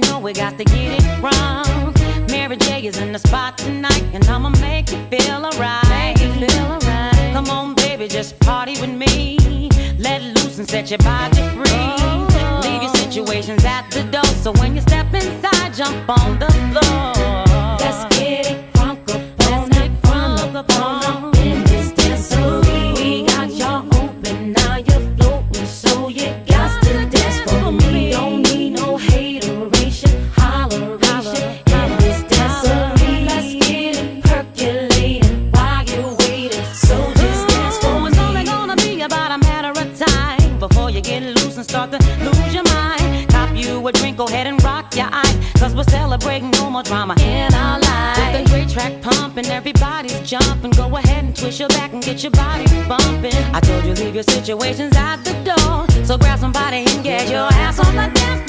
know we got to get it wrong. Mary J is in the spot tonight, and I'ma make you feel alright. Come on, baby, just party with me. Let loose and set your body free. Leave your situations at the door, so when you step inside, jump on the floor. Let's get it crunk up on in this dancery. We got y'all open, now you're floating, so you got to dance for me. Don't need no hateration, holleration in this dancery. Let's get it percolating while you're waiting, so just dance for me. It's only gonna be about a matter of time before you get loose and start to lose your mind. Cop you a drink, go ahead and rock your eyes, cause we're celebrating no more drama in our lives. With a great track pumping, everybody's jumping. Go ahead and twist your back and get your body bumping. I told you leave your situations at the door, so grab somebody and get your ass on the dance floor.